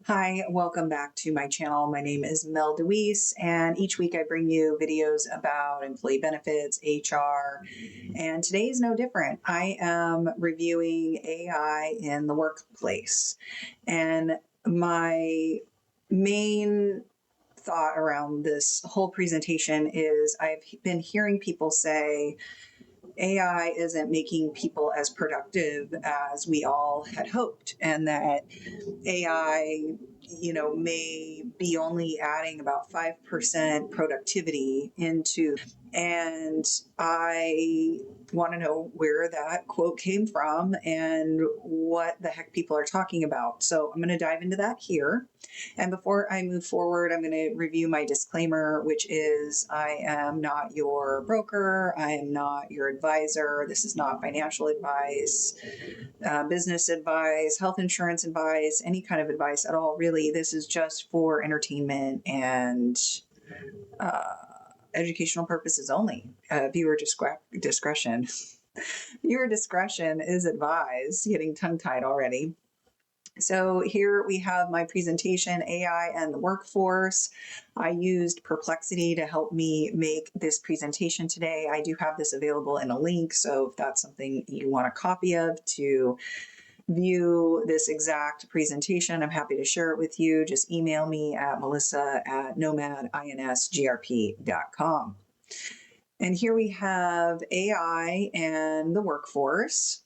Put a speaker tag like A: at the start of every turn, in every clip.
A: Hi, welcome back to my channel. My name is Mel DeWeese, and each week I bring you videos about employee benefits, HR, and today is no different. I am reviewing AI in the workplace, and my main thought around this whole presentation is I've been hearing people say AI isn't making people as productive as we all had hoped, and that AI, may be only adding about 5% productivity into. And I want to know where that quote came from and what the heck people are talking about. So I'm going to dive into that here. And before I move forward, I'm going to review my disclaimer, which is I am not your broker. I am not your advisor. This is not financial advice, business advice, health insurance advice, any kind of advice at all, really. This is just for entertainment and educational purposes only. Viewer discretion. Viewer discretion is advised. Getting tongue-tied already. So here we have my presentation, AI and the Workforce. I used Perplexity to help me make this presentation today. I do have this available in a link, so if that's something you want a copy of to view this exact presentation, I'm happy to share it with you. Just email me at melissa@nomadinsgrp.com. And here we have AI and the workforce.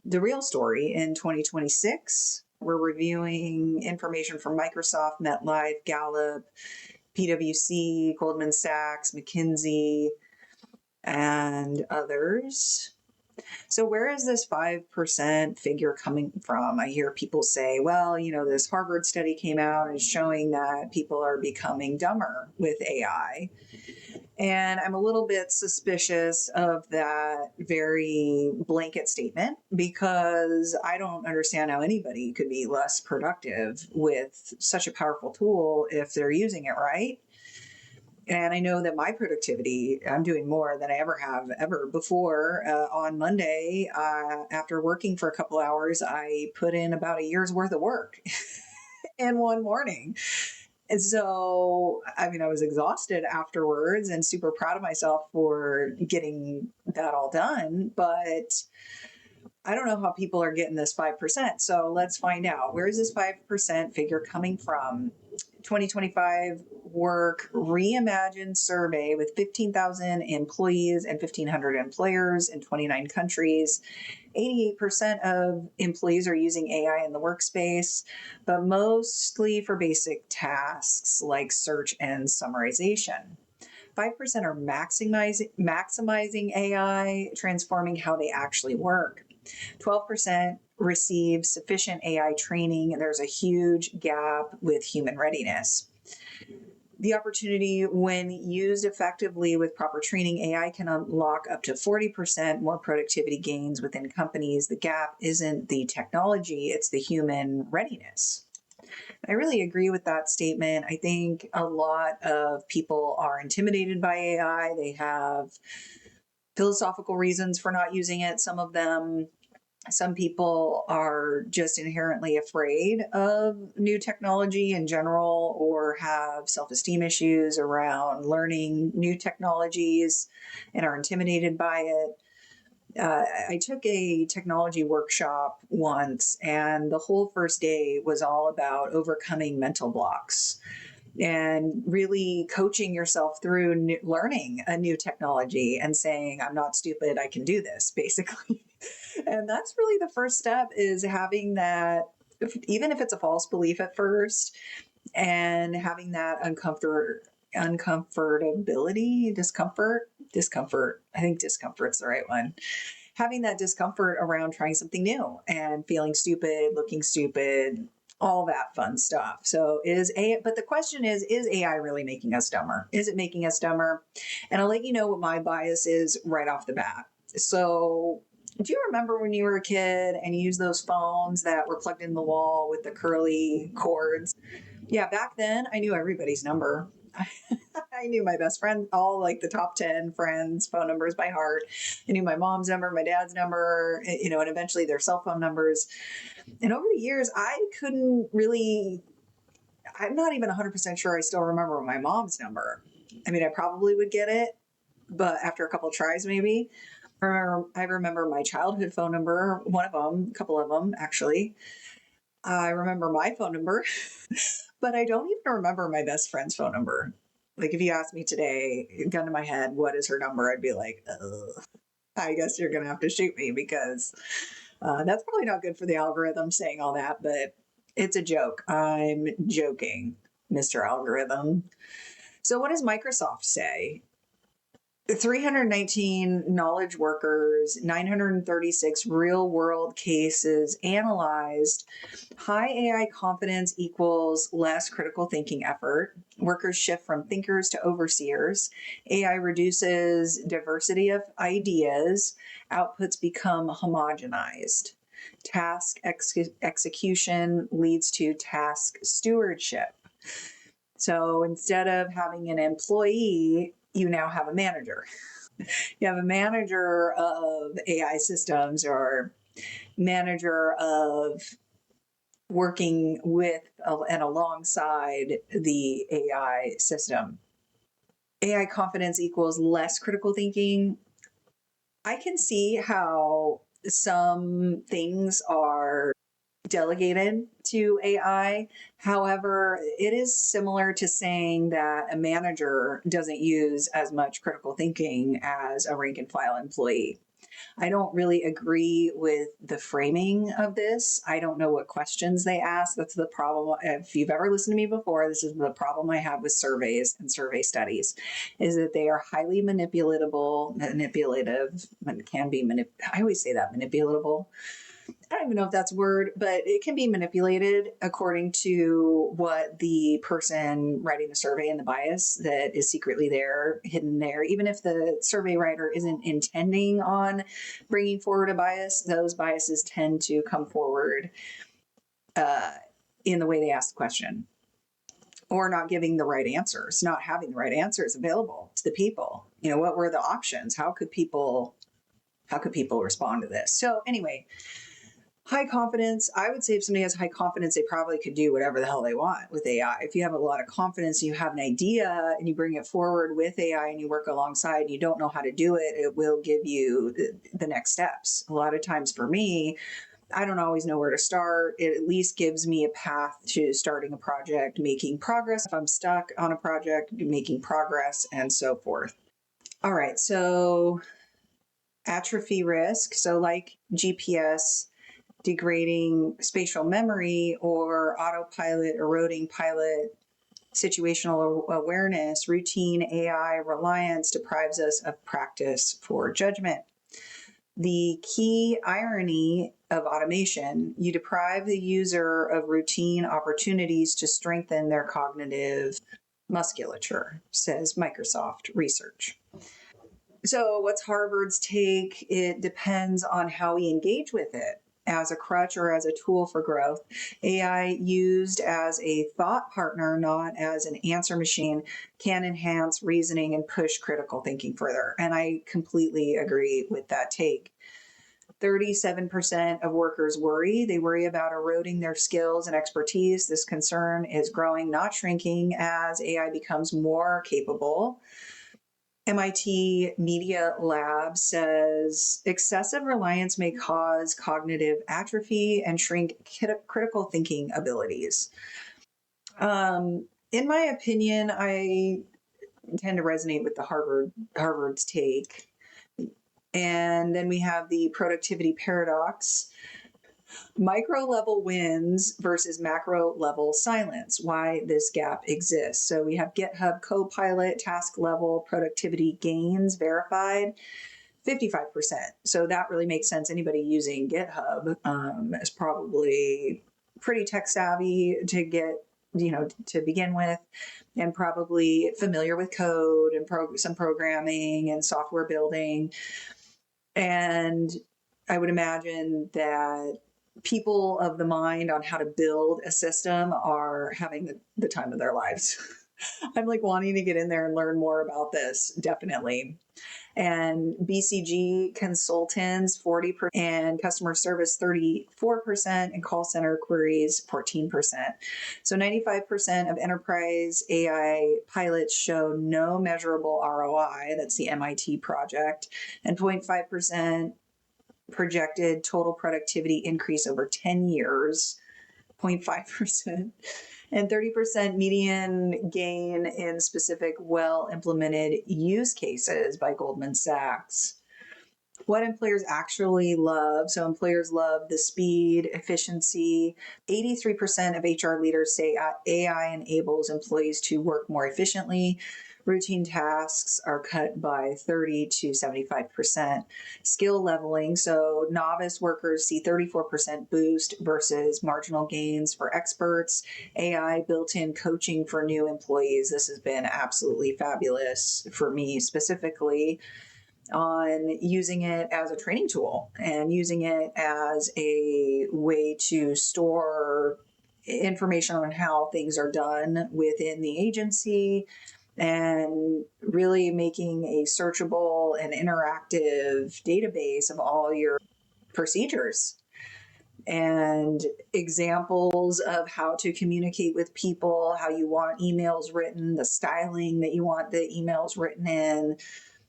A: The real story in 2026, we're reviewing information from Microsoft, MetLife, Gallup, PwC, Goldman Sachs, McKinsey, and others. So where is this 5% figure coming from? I hear people say, well, this Harvard study came out and is showing that people are becoming dumber with AI. And I'm a little bit suspicious of that very blanket statement because I don't understand how anybody could be less productive with such a powerful tool if they're using it right. And I know that my productivity, I'm doing more than I ever before. On Monday, after working for a couple hours, I put in about a year's worth of work in one morning. And so, I was exhausted afterwards and super proud of myself for getting that all done. But I don't know how people are getting this 5%. So let's find out. Where is this 5% figure coming from? 2025 Work Reimagined survey with 15,000 employees and 1,500 employers in 29 countries. 88% of employees are using AI in the workspace, but mostly for basic tasks like search and summarization. 5% are maximizing AI, transforming how they actually work. 12% receive sufficient AI training, and there's a huge gap with human readiness. The opportunity, when used effectively with proper training, AI can unlock up to 40% more productivity gains within companies. The gap isn't the technology, it's the human readiness. I really agree with that statement. I think a lot of people are intimidated by AI. They have philosophical reasons for not using it. Some people are just inherently afraid of new technology in general or have self-esteem issues around learning new technologies and are intimidated by it. I took a technology workshop once, and the whole first day was all about overcoming mental blocks and really coaching yourself through learning a new technology and saying, I'm not stupid, I can do this, basically. And that's really the first step, is having that, even if it's a false belief at first, and having that discomfort. I think discomfort's the right one. Having that discomfort around trying something new and feeling stupid, looking stupid, all that fun stuff. So but the question is AI really making us dumber? Is it making us dumber? And I'll let you know what my bias is right off the bat. So do you remember when you were a kid and you used those phones that were plugged in the wall with the curly cords? Yeah, back then I knew everybody's number. I knew my best friend, all like the top 10 friends' phone numbers by heart. I knew my mom's number, my dad's number, and eventually their cell phone numbers. And over the years, I couldn't really I'm not even 100% sure I still remember my mom's number. I mean, I probably would get it, but after a couple of tries, maybe. Or I remember my childhood phone number, one of them, a couple of them, actually. I remember my phone number, but I don't even remember my best friend's phone number. Like, if you asked me today, gun to my head, what is her number? I'd be like, ugh, I guess you're going to have to shoot me because that's probably not good for the algorithm saying all that, but it's a joke. I'm joking, Mr. Algorithm. So, what does Microsoft say? 319 knowledge workers, 936 real world cases analyzed. High AI confidence equals less critical thinking effort. Workers shift from thinkers to overseers. AI reduces diversity of ideas. Outputs become homogenized. Task execution leads to task stewardship. So instead of having an employee, you now have a manager. You have a manager of AI systems or manager of working with and alongside the AI system. AI confidence equals less critical thinking. I can see how some things are delegated to AI. However, it is similar to saying that a manager doesn't use as much critical thinking as a rank and file employee. I don't really agree with the framing of this. I don't know what questions they ask. That's the problem. If you've ever listened to me before, this is the problem I have with surveys and survey studies, is that they are highly manipulative, can be I always say that, manipulatable. I don't even know if that's a word, but it can be manipulated according to what the person writing the survey and the bias that is secretly there, hidden there. Even if the survey writer isn't intending on bringing forward a bias, those biases tend to come forward in the way they ask the question, or not giving the right answers, not having the right answers available to the people. You know, what were the options? How could people respond to this? So anyway, high confidence, I would say if somebody has high confidence, they probably could do whatever the hell they want with AI. If you have a lot of confidence, you have an idea and you bring it forward with AI and you work alongside and you don't know how to do it, it will give you the next steps. A lot of times for me, I don't always know where to start. It at least gives me a path to starting a project, making progress. If I'm stuck on a project, making progress, and so forth. All right, so atrophy risk. So like GPS, degrading spatial memory, or autopilot eroding pilot situational awareness, routine AI reliance deprives us of practice for judgment. The key irony of automation, you deprive the user of routine opportunities to strengthen their cognitive musculature, says Microsoft research. So, what's Harvard's take? It depends on how we engage with it, as a crutch or as a tool for growth. AI used as a thought partner, not as an answer machine, can enhance reasoning and push critical thinking further. And I completely agree with that take. 37% of workers worry. They worry about eroding their skills and expertise. This concern is growing, not shrinking, as AI becomes more capable. MIT Media Lab says excessive reliance may cause cognitive atrophy and shrink critical thinking abilities. In my opinion, I tend to resonate with the Harvard's take. And then we have the productivity paradox. Micro level wins versus macro level silence, why this gap exists. So we have GitHub Copilot task level productivity gains verified, 55%. So that really makes sense. Anybody using GitHub is probably pretty tech savvy to get, to begin with, and probably familiar with code and some programming and software building. And I would imagine that people of the mind on how to build a system are having the time of their lives. I'm like wanting to get in there and learn more about this, definitely. And BCG consultants 40%, and customer service 34%, and call center queries 14%. So 95% of enterprise AI pilots show no measurable ROI. That's the MIT project. And 0.5% projected total productivity increase over 10 years. 0.5%, and 30% median gain in specific well-implemented use cases by Goldman Sachs. What employers actually love. So employers love the speed, efficiency. 83% of HR leaders say AI enables employees to work more efficiently. Routine tasks are cut by 30 to 75%. Skill leveling. So novice workers see 34% boost versus marginal gains for experts. AI built-in coaching for new employees. This has been absolutely fabulous for me specifically, on using it as a training tool and using it as a way to store information on how things are done within the agency, and really making a searchable and interactive database of all your procedures and examples of how to communicate with people, how you want emails written, the styling that you want the emails written in,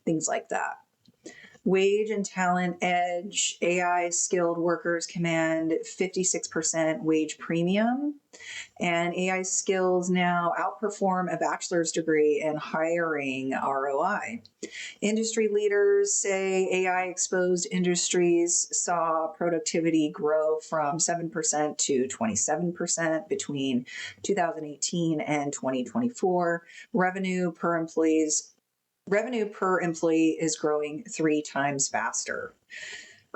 A: things like that. Wage and talent edge. AI skilled workers command 56% wage premium, and AI skills now outperform a bachelor's degree in hiring ROI. Industry leaders say AI exposed industries saw productivity grow from 7% to 27% between 2018 and 2024. Revenue per employee is growing 3 times faster.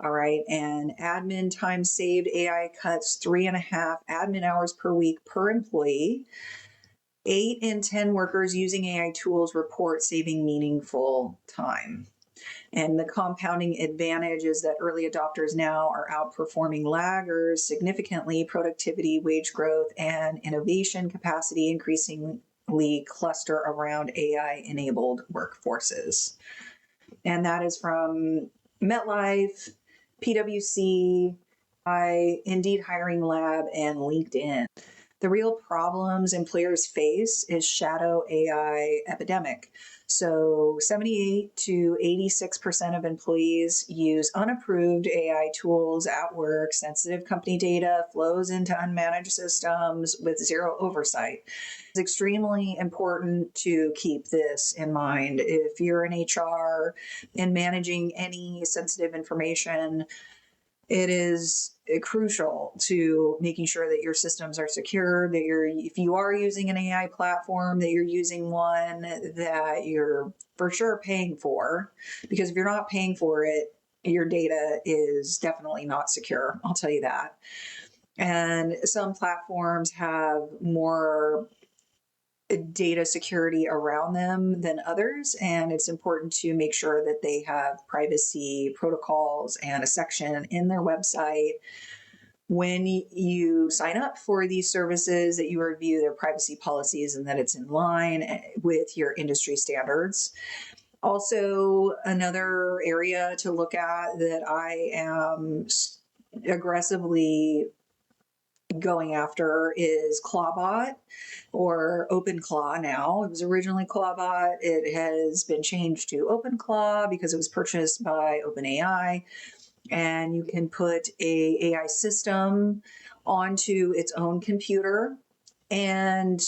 A: All right. And admin time saved. AI cuts 3.5 admin hours per week per employee. 8 in 10 workers using AI tools report saving meaningful time. And the compounding advantage is that early adopters now are outperforming laggers significantly. Productivity, wage growth, and innovation capacity increasingly cluster around AI-enabled workforces. And that is from MetLife, PwC, Indeed Hiring Lab, and LinkedIn. The real problems employers face is shadow AI epidemic. So 78 to 86% of employees use unapproved AI tools at work. Sensitive company data flows into unmanaged systems with zero oversight. It's extremely important to keep this in mind. If you're in HR and managing any sensitive information, it is crucial to making sure that your systems are secure, that if you are using an AI platform, that you're using one that you're for sure paying for, because if you're not paying for it, your data is definitely not secure. I'll tell you that. And some platforms have more data security around them than others, and it's important to make sure that they have privacy protocols and a section in their website when you sign up for these services, that you review their privacy policies and that it's in line with your industry standards. Also, another area to look at that I am aggressively going after is Clawbot, or OpenClaw now. It was originally Clawbot. It has been changed to OpenClaw because it was purchased by OpenAI. And you can put a AI system onto its own computer, and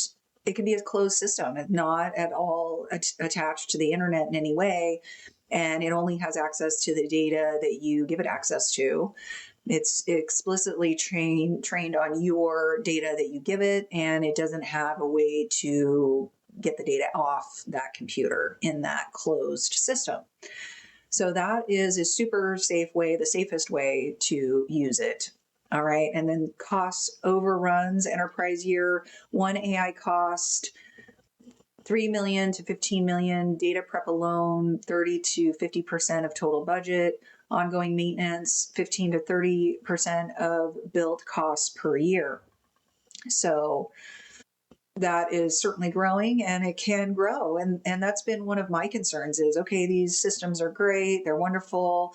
A: it can be a closed system, not at all attached to the internet in any way. And it only has access to the data that you give it access to. It's explicitly trained on your data that you give it, and it doesn't have a way to get the data off that computer in that closed system. So that is a super safe way, the safest way to use it. All right. And then cost overruns. Enterprise year one AI cost $3 million to $15 million. Data prep alone, 30 to 50% of total budget. Ongoing maintenance, 15 to 30% of build costs per year. So that is certainly growing, and it can grow. And that's been one of my concerns is, okay, these systems are great, they're wonderful.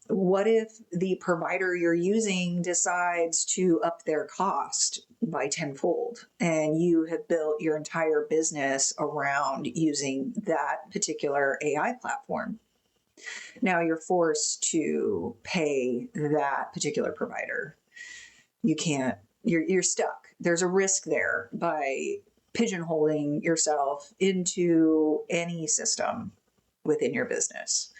A: What if the provider you're using decides to up their cost by tenfold and you have built your entire business around using that particular AI platform? Now you're forced to pay that particular provider. You can't, you're stuck. There's a risk there by pigeonholing yourself into any system within your business.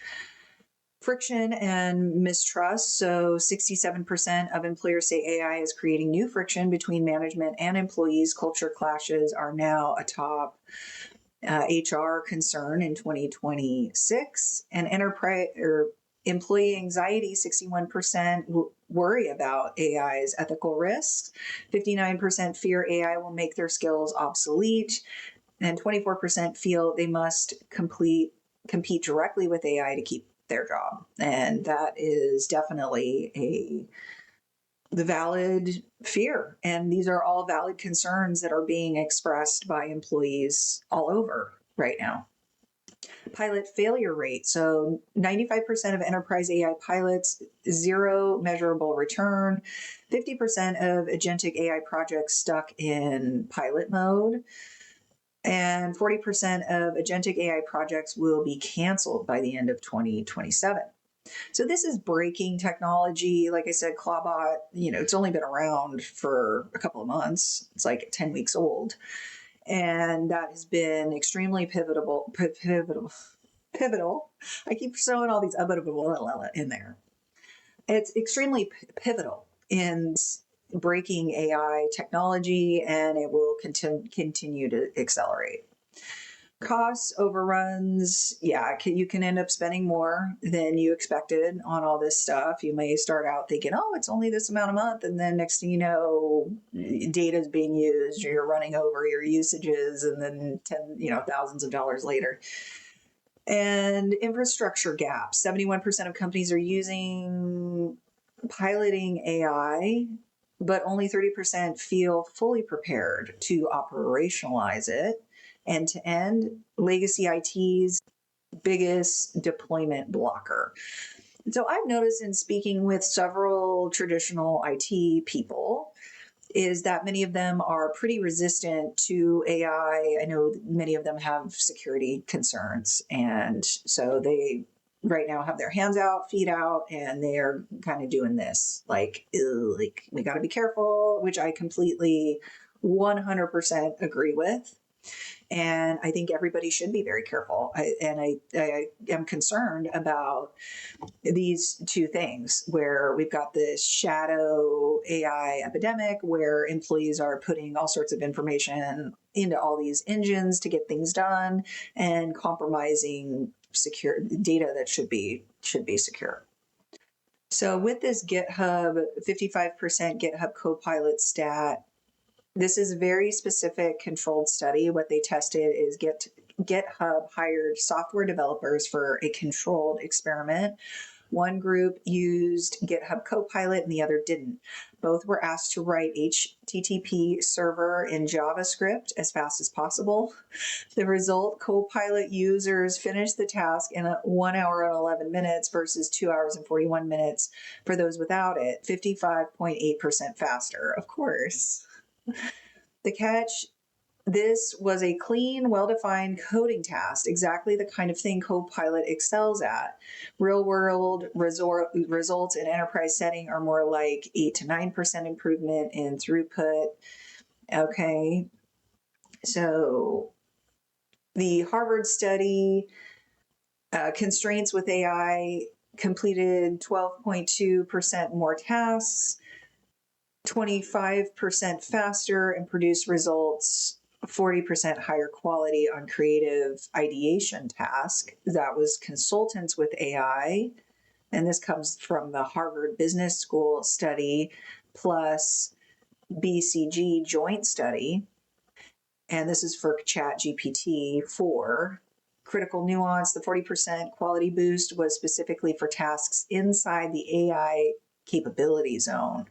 A: Friction and mistrust. So 67% of employers say AI is creating new friction between management and employees. Culture clashes are now a top HR concern in 2026. And enterprise or employee anxiety, 61% worry about AI's ethical risks. 59% fear AI will make their skills obsolete. And 24% feel they must compete directly with AI to keep their job. And that is definitely the valid fear. And these are all valid concerns that are being expressed by employees all over right now. Pilot failure rate. So 95% of enterprise AI pilots, zero measurable return. 50% of agentic AI projects stuck in pilot mode. And 40% of agentic AI projects will be canceled by the end of 2027. So this is breaking technology. Like I said, Clawbot, it's only been around for a couple of months. It's like 10 weeks old. And that has been extremely pivotal. I keep throwing all these in there. It's extremely pivotal in breaking AI technology, and it will continue to accelerate. Cost overruns, you can end up spending more than you expected on all this stuff. You may start out thinking, oh, it's only this amount a month, and then next thing you know, data is being used, or you're running over your usages, and then thousands of dollars later. And infrastructure gaps. 71% of companies are piloting AI, but only 30% feel fully prepared to operationalize it. End to end, legacy IT's biggest deployment blocker. So I've noticed in speaking with several traditional IT people is that many of them are pretty resistant to AI. I know many of them have security concerns, and so they right now have their hands out, feet out, and they're kind of doing this like we got to be careful, which I completely 100% agree with. And I think everybody should be very careful. I am concerned about these two things where we've got this shadow AI epidemic where employees are putting all sorts of information into all these engines to get things done and compromising secure data that should be secure. So with this GitHub, 55% GitHub Copilot stat, this is a very specific controlled study. What they tested is GitHub hired software developers for a controlled experiment. One group used GitHub Copilot and the other didn't. Both were asked to write HTTP server in JavaScript as fast as possible. The result, Copilot users finished the task in 1 hour and 11 minutes versus 2 hours and 41 minutes for those without it, 55.8% faster, of course. The catch, this was a clean, well-defined coding task, exactly the kind of thing Copilot excels at. Real-world results in enterprise setting are more like 8 to 9% improvement in throughput. Okay, so the Harvard study, constraints with AI, completed 12.2% more tasks, 25% faster, and produce results 40% higher quality on creative ideation task. That was consultants with AI. And this comes from the Harvard Business School study plus BCG joint study. And this is for ChatGPT-4. Critical nuance, the 40% quality boost was specifically for tasks inside the AI capability zone.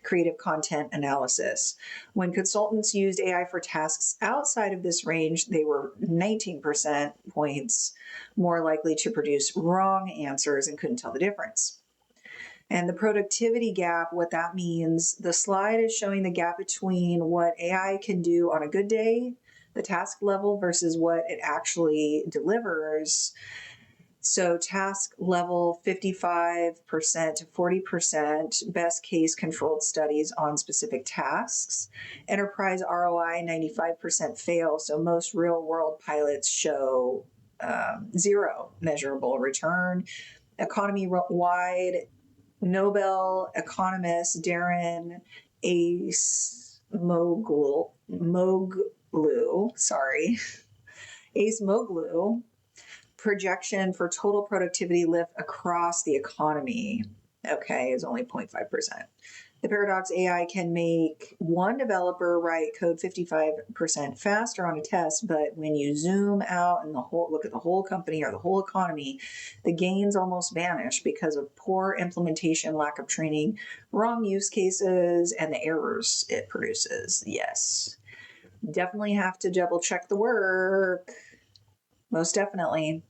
A: creative content analysis. When consultants used AI for tasks outside of this range, they were 19% points more likely to produce wrong answers and couldn't tell the difference. And the productivity gap, what that means, the slide is showing the gap between what AI can do on a good day, the task level, versus what it actually delivers. So task level 55% to 40%, best case controlled studies on specific tasks. Enterprise ROI 95% fail. So most real world pilots show zero measurable return. Economy wide, Nobel economist Darren Acemoglu, Acemoglu, projection for total productivity lift across the economy, is only 0.5%. The paradox: AI can make one developer write code 55% faster on a test, but when you zoom out and look at the whole company or the whole economy, the gains almost vanish because of poor implementation, lack of training, wrong use cases, and the errors it produces. Yes, definitely have to double check the work. Most definitely.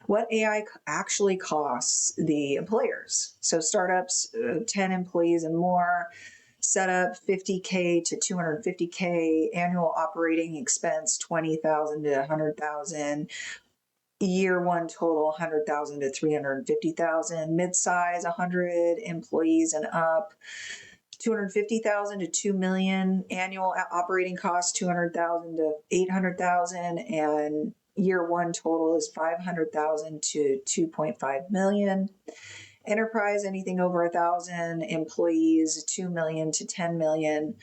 A: What AI actually costs the employers. So startups, 10 employees and more, setup $50K to $250K, annual operating expense $20,000 to $100,000, year one total $100,000 to $350,000, mid-size 100 employees and up, $250,000 to $2 million, annual operating costs $200,000 to $800,000, and year one total is $500,000 to $2.5 million. Enterprise, anything over 1,000 employees, $2 million to $10 million.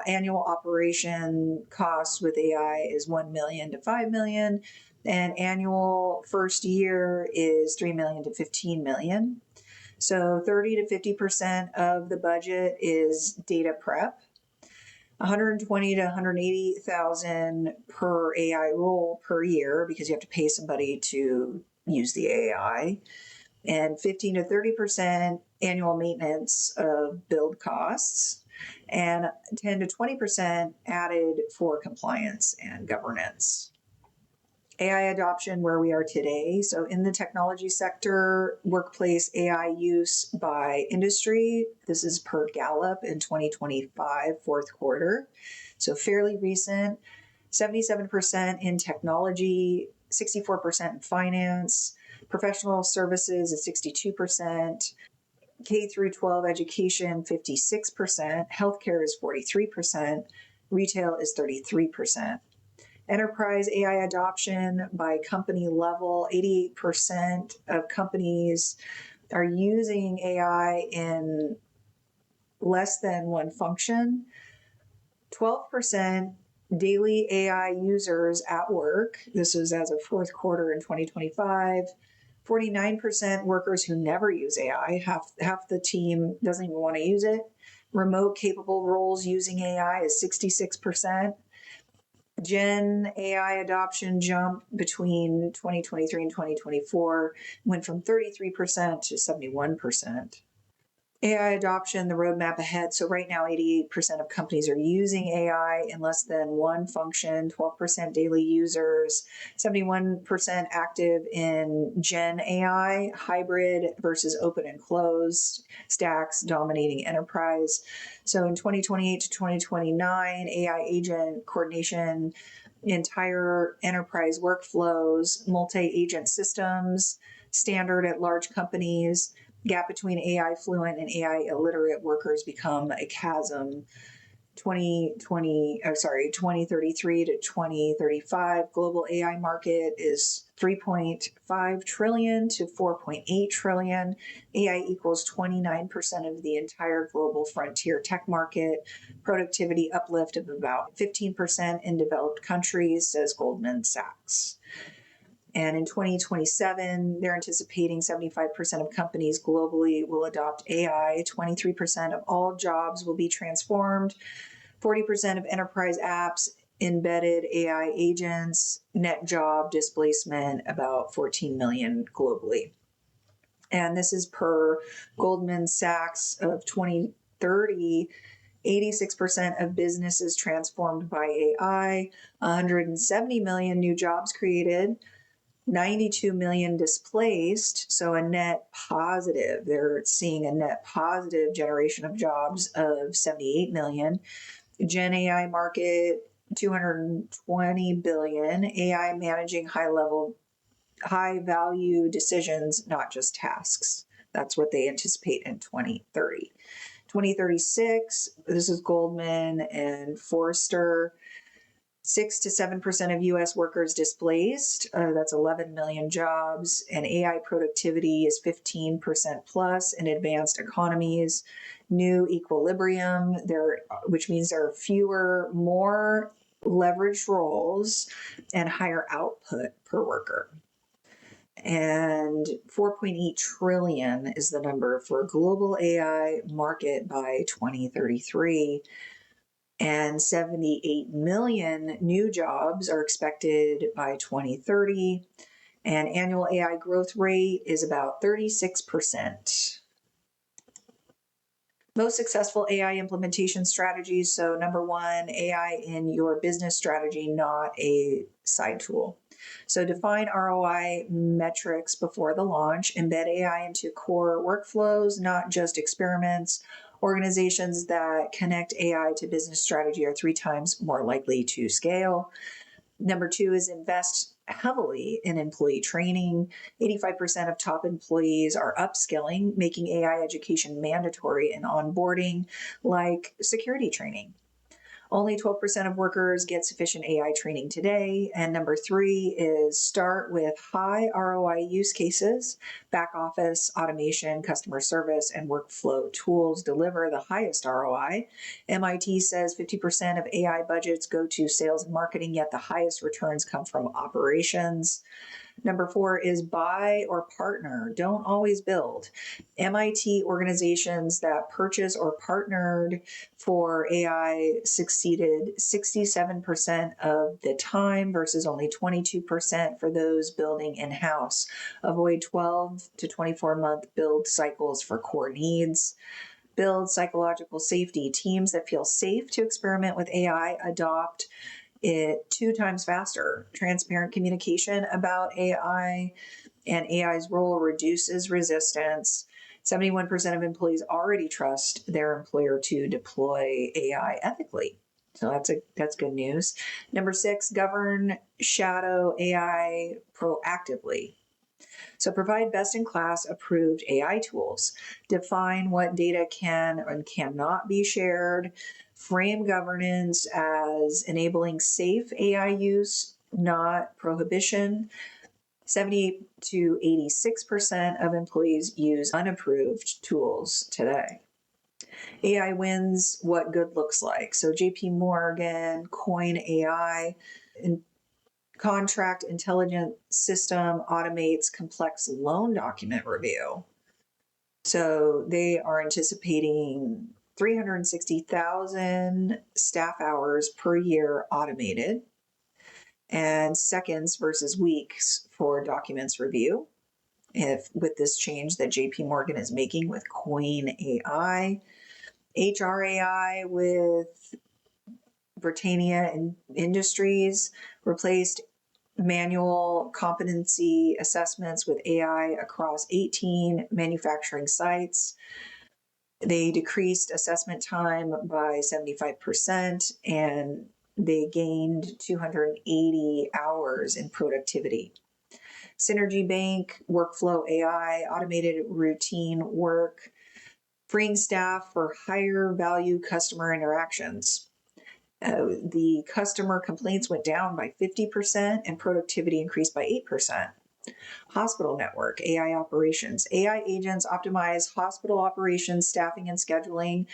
A: Annual operation costs with AI is $1 million to $5 million. And annual first year is $3 million to $15 million. So 30 to 50% of the budget is data prep. 120 to 180,000 per AI role per year, because you have to pay somebody to use the AI, and 15 to 30% annual maintenance of build costs, and 10 to 20% added for compliance and governance. AI adoption where we are today. So in the technology sector, workplace AI use by industry, this is per Gallup in 2025, fourth quarter. So fairly recent, 77% in technology, 64% in finance, professional services is 62%, K through 12 education, 56%, healthcare is 43%, retail is 33%. Enterprise AI adoption by company level, 88% of companies are using AI in less than one function. 12% daily AI users at work. This was as of fourth quarter in 2025. 49% workers who never use AI. Half the team doesn't even want to use it. Remote capable roles using AI is 66%. Gen AI adoption jumped between 2023 and 2024, went from 33% to 71%. AI adoption, the roadmap ahead. So right now, 88% of companies are using AI in less than one function, 12% daily users, 71% active in Gen AI, hybrid versus open and closed, stacks dominating enterprise. So in 2028 to 2029, AI agent coordination, entire enterprise workflows, multi-agent systems, standard at large companies. Gap between AI fluent and AI illiterate workers become a chasm. 2033 to 2035, global AI market is 3.5 trillion to 4.8 trillion. AI equals 29% of the entire global frontier tech market. Productivity uplift of about 15% in developed countries, says Goldman Sachs. And in 2027, they're anticipating 75% of companies globally will adopt AI. 23% of all jobs will be transformed. 40% of enterprise apps embedded AI agents. Net job displacement about 14 million globally. And this is per Goldman Sachs of 2030. 86% of businesses transformed by AI, 170 million new jobs created, 92 million displaced, so a net positive. They're seeing a net positive generation of jobs of 78 million. Gen AI market, 220 billion. AI managing high value decisions, not just tasks. That's what they anticipate in 2030. 2036, this is Goldman and Forrester, 6 to 7% of US workers displaced. That's 11 million jobs. And AI productivity is 15% plus in advanced economies. New equilibrium, which means there are fewer, more leveraged roles and higher output per worker. And 4.8 trillion is the number for global AI market by 2033. And 78 million new jobs are expected by 2030. And annual AI growth rate is about 36%. Most successful AI implementation strategies. So number one, AI in your business strategy, not a side tool. So define ROI metrics before the launch, embed AI into core workflows, not just experiments. Organizations that connect AI to business strategy are 3 times more likely to scale. Number two is invest heavily in employee training. 85% of top employees are upskilling, making AI education mandatory and onboarding, like security training. Only 12% of workers get sufficient AI training today. And number three is start with high ROI use cases. Back office, automation, customer service, and workflow tools deliver the highest ROI. MIT says 50% of AI budgets go to sales and marketing, yet the highest returns come from operations. Number four is buy or partner. Don't always build. MIT organizations that purchase or partnered for AI succeeded 67% of the time versus only 22% for those building in-house. Avoid 12 to 24-month build cycles for core needs. Build psychological safety. Teams that feel safe to experiment with AI adopt it 2 times faster. Transparent communication about AI and AI's role reduces resistance. 71% of employees already trust their employer to deploy AI ethically. So that's good news. Number 6, govern shadow AI proactively. So provide best-in-class approved AI tools. Define what data can and cannot be shared. Frame governance as enabling safe AI use, not prohibition. 70 to 86% of employees use unapproved tools today. AI wins what good looks like. So JP Morgan, Coin AI, contract intelligence system automates complex loan document review. So they are anticipating 360,000 staff hours per year automated and seconds versus weeks for documents review. With this change that JP Morgan is making with Coin AI, HR AI with Britannia Industries replaced manual competency assessments with AI across 18 manufacturing sites. They decreased assessment time by 75% and they gained 280 hours in productivity. Synergy Bank, Workflow AI, automated routine work, freeing staff for higher value customer interactions. The customer complaints went down by 50% and productivity increased by 8%. Hospital Network, AI operations. AI agents optimize hospital operations, staffing, and scheduling.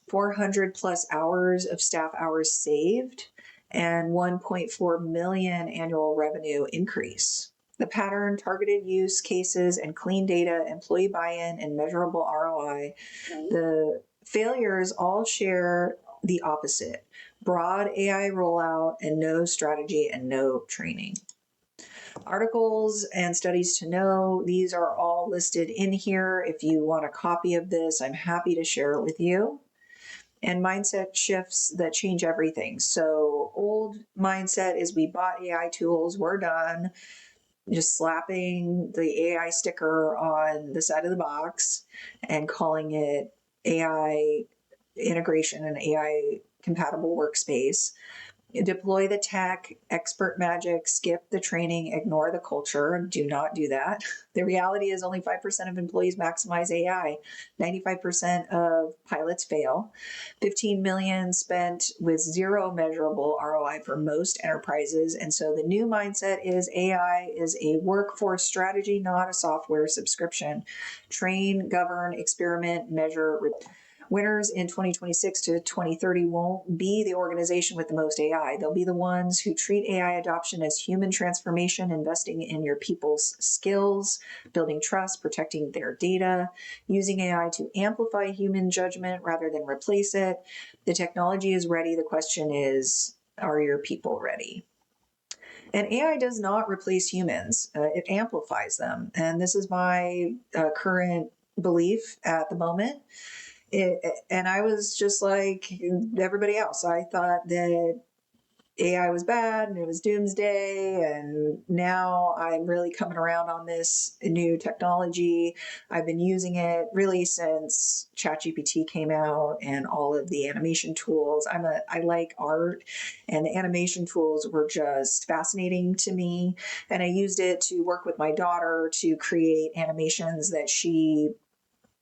A: 400 plus hours of staff hours saved and 1.4 million annual revenue increase. The pattern, targeted use cases, and clean data, employee buy-in, and measurable ROI. The failures all share the opposite: broad AI rollout and no strategy and no training. Articles and studies to know, these are all listed in here. If you want a copy of this, I'm happy to share it with you. And mindset shifts that change everything. So old mindset is we bought AI tools, we're done. Just slapping the AI sticker on the side of the box and calling it AI integration and AI compatible workspace. Deploy the tech, expert magic, skip the training, ignore the culture. Do not do that. The reality is only 5% of employees maximize AI. 95% of pilots fail. 15 million spent with zero measurable ROI for most enterprises. And so the new mindset is AI is a workforce strategy, not a software subscription. Train, govern, experiment, measure, winners in 2026 to 2030 won't be the organization with the most AI. They'll be the ones who treat AI adoption as human transformation, investing in your people's skills, building trust, protecting their data, using AI to amplify human judgment rather than replace it. The technology is ready. The question is, are your people ready? And AI does not replace humans. It amplifies them. And this is my current belief at the moment. And I was just like everybody else. I thought that AI was bad and it was doomsday. And now I'm really coming around on this new technology. I've been using it really since ChatGPT came out and all of the animation tools. I like art, and the animation tools were just fascinating to me. And I used it to work with my daughter to create animations that she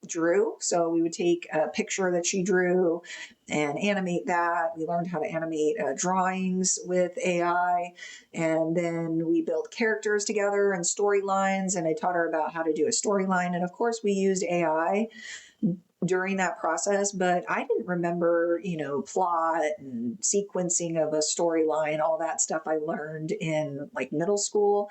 A: drew. So we would take a picture that she drew and animate that. We learned how to animate drawings with AI. And then we built characters together and storylines. And I taught her about how to do a storyline. And of course, we used AI during that process, but I didn't remember, plot and sequencing of a storyline, all that stuff I learned in like middle school.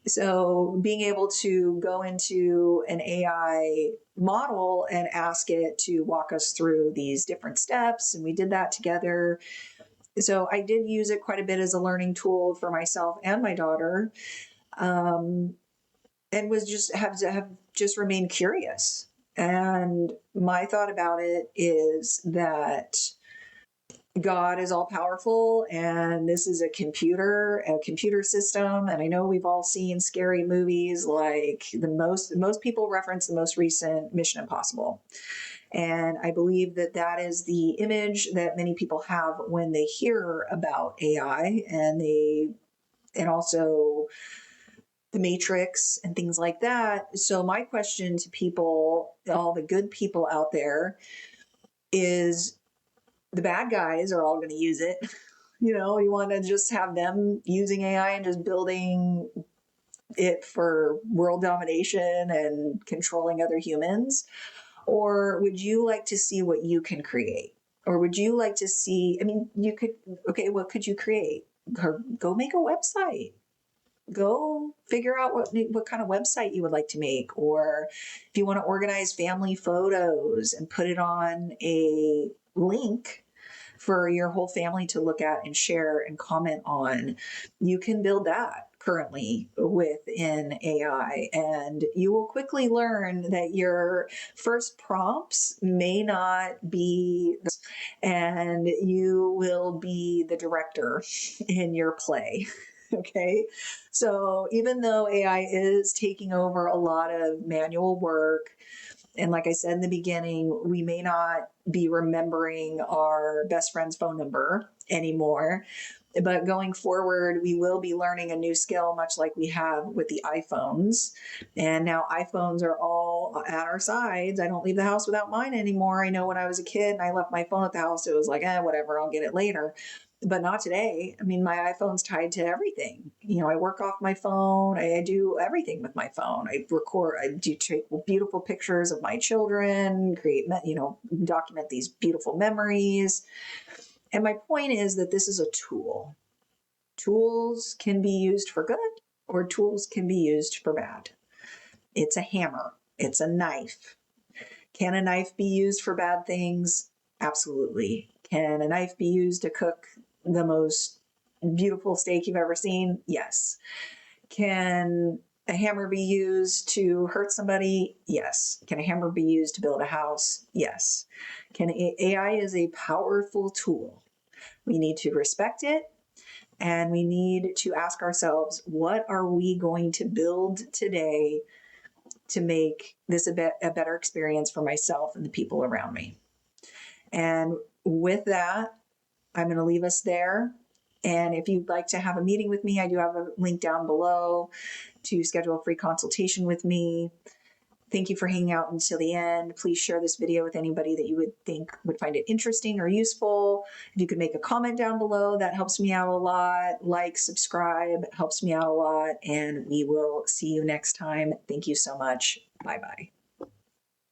A: So being able to go into an AI model and ask it to walk us through these different steps, and we did that together. So I did use it quite a bit as a learning tool for myself and my daughter, and was have just remained curious. And my thought about it is that God is all powerful, and this is a computer system. And I know we've all seen scary movies, like most people reference the most recent Mission Impossible. And I believe that is the image that many people have when they hear about AI, and also the Matrix and things like that. So my question to people, all the good people out there, is the bad guys are all going to use it. You want to just have them using AI and just building it for world domination and controlling other humans? Or would you like to see what you can create? Or would you like to see, what could you create? Go make a website. Go figure out what kind of website you would like to make. Or if you want to organize family photos and put it on a link for your whole family to look at and share and comment on, you can build that currently within AI. And you will quickly learn that your first prompts may not be, and you will be the director in your play. Okay. So even though AI is taking over a lot of manual work, and like I said in the beginning, we may not be remembering our best friend's phone number anymore. But going forward, we will be learning a new skill, much like we have with the iPhones. And now iPhones are all at our sides. I don't leave the house without mine anymore. I know when I was a kid and I left my phone at the house, it was like, whatever, I'll get it later. But not today. I mean, my iPhone's tied to everything. I work off my phone. I do everything with my phone. I record, I do take beautiful pictures of my children, document these beautiful memories. And my point is that this is a tool. Tools can be used for good, or tools can be used for bad. It's a hammer. It's a knife. Can a knife be used for bad things? Absolutely. Can a knife be used to cook the most beautiful steak you've ever seen? Yes. Can a hammer be used to hurt somebody? Yes. Can a hammer be used to build a house? Yes. AI is a powerful tool. We need to respect it, and we need to ask ourselves, what are we going to build today to make this a better experience for myself and the people around me? And with that, I'm going to leave us there. And if you'd like to have a meeting with me, I do have a link down below to schedule a free consultation with me. Thank you for hanging out until the end. Please share this video with anybody that you would think would find it interesting or useful. If you could make a comment down below, that helps me out a lot. Like, subscribe, helps me out a lot. And we will see you next time. Thank you so much. Bye-bye.